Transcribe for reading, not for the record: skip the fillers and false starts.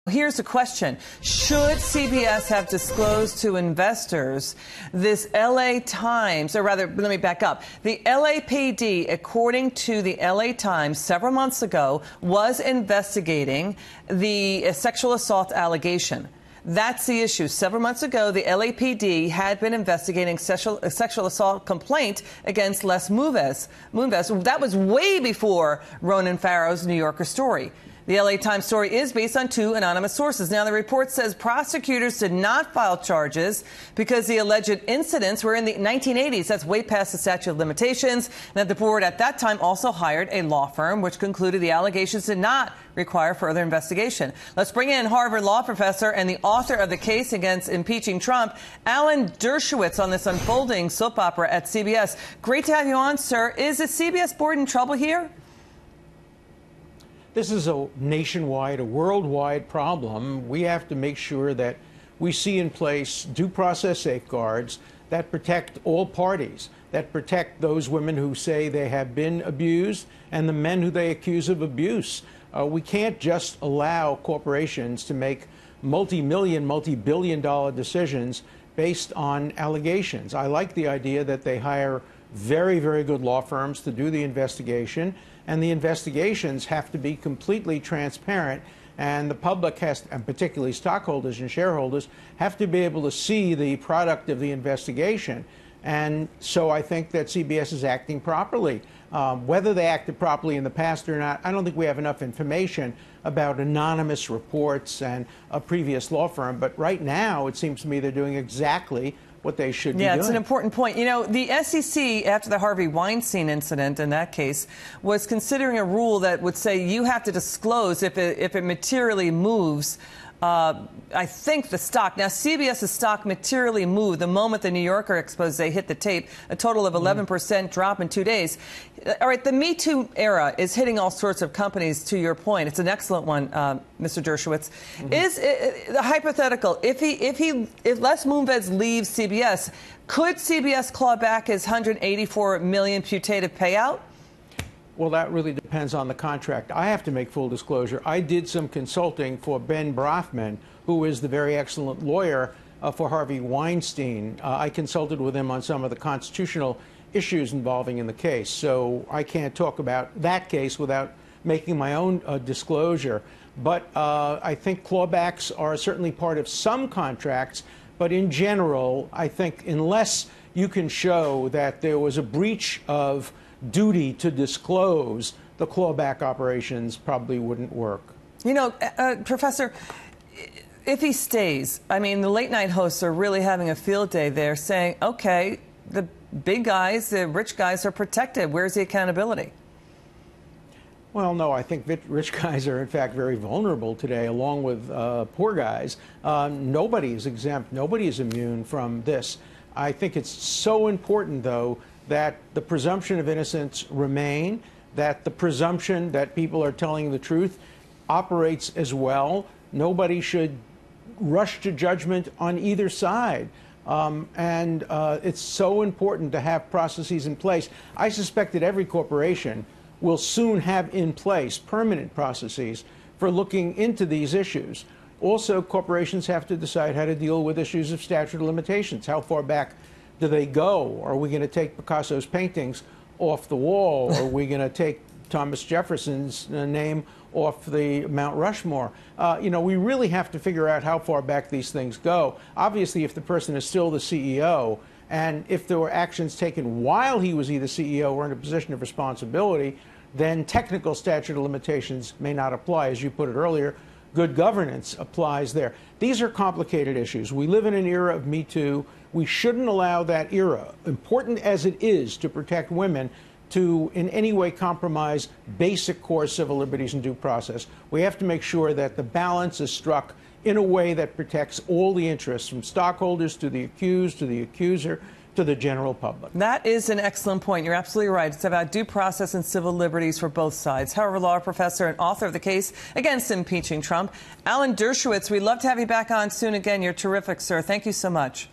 Here's the question. Should CBS have disclosed to investors this LA Times, or rather, let me back up. The LAPD, according to the LA Times, several months ago, was investigating the sexual assault allegation. That's the issue. Several months ago, the LAPD had been investigating sexual assault complaint against Les Moonves. That was way before Ronan Farrow's New Yorker story. The LA Times story is based on two anonymous sources. Now, the report says prosecutors did not file charges because the alleged incidents were in the 1980s. That's way past the statute of limitations. And that the board at that time also hired a law firm, which concluded the allegations did not require further investigation. Let's bring in Harvard law professor and the author of the case against impeaching Trump, Alan Dershowitz, on this unfolding soap opera at CBS. Great to have you on, sir. Is the CBS board in trouble here? This is a nationwide, a worldwide problem. We have to make sure that we see in place due process safeguards that protect all parties, that protect those women who say they have been abused and the men who they accuse of abuse. We can't just allow corporations to make multi-million, multi-billion-dollar decisions based on allegations. I like the idea that they hire very, very good law firms to do the investigation, and the investigations have to be completely transparent, and the public has, and particularly stockholders and shareholders, have to be able to see the product of the investigation. And so I think that CBS is acting properly. Whether they acted properly in the past or not, I don't think we have enough information about anonymous reports and a previous law firm. But right now, it seems to me they're doing exactly what they should be doing. Yeah, it's an important point. You know, the SEC, after the Harvey Weinstein incident in that case, was considering a rule that would say you have to disclose if it materially moves I think the stock. Now, CBS's stock materially moved the moment the New Yorker expose hit the tape, a total of 11% drop in 2 days. All right, the Me Too era is hitting all sorts of companies, to your point. It's an excellent one, Mr. Dershowitz. Is the hypothetical, if Les Moonves leaves CBS, could CBS claw back his $184 million putative payout? Well, that really depends on the contract. I have to make full disclosure. I did some consulting for Ben Brafman, who is the very excellent lawyer for Harvey Weinstein. I consulted with him on some of the constitutional issues involving in the case. So I can't talk about that case without making my own disclosure. But I think clawbacks are certainly part of some contracts. But in general, I think unless you can show that there was a breach of duty to disclose, the clawback operations probably wouldn't work. You know, Professor, if he stays, I mean, the late night hosts are really having a field day there, saying, okay, the big guys, the rich guys are protected. Where's the accountability? Well, no, I think rich guys are, in fact, very vulnerable today, along with poor guys. Nobody is exempt. Nobody is immune from this. I think it's so important, though, that the presumption of innocence remain, that the presumption that people are telling the truth operates as well. Nobody should rush to judgment on either side. It's so important to have processes in place. I suspect that every corporation will soon have in place permanent processes for looking into these issues. Also, corporations have to decide how to deal with issues of statute of limitations. How far back do they go? Are we going to take Picasso's paintings off the wall? Are we going to take Thomas Jefferson's name off the Mount Rushmore? You know, we really have to figure out how far back these things go. Obviously, if the person is still the CEO, and if there were actions taken while he was either CEO or in a position of responsibility, then technical statute of limitations may not apply. As you put it earlier, good governance applies there. These are complicated issues. We live in an era of Me Too. We shouldn't allow that era, important as it is to protect women, to in any way compromise basic core civil liberties and due process. We have to make sure that the balance is struck in a way that protects all the interests, from stockholders to the accused, to the accuser, to the general public. That is an excellent point. You're absolutely right. It's about due process and civil liberties for both sides. Harvard law professor and author of the case against impeaching Trump, Alan Dershowitz. We'd love to have you back on soon again. You're terrific, sir. Thank you so much.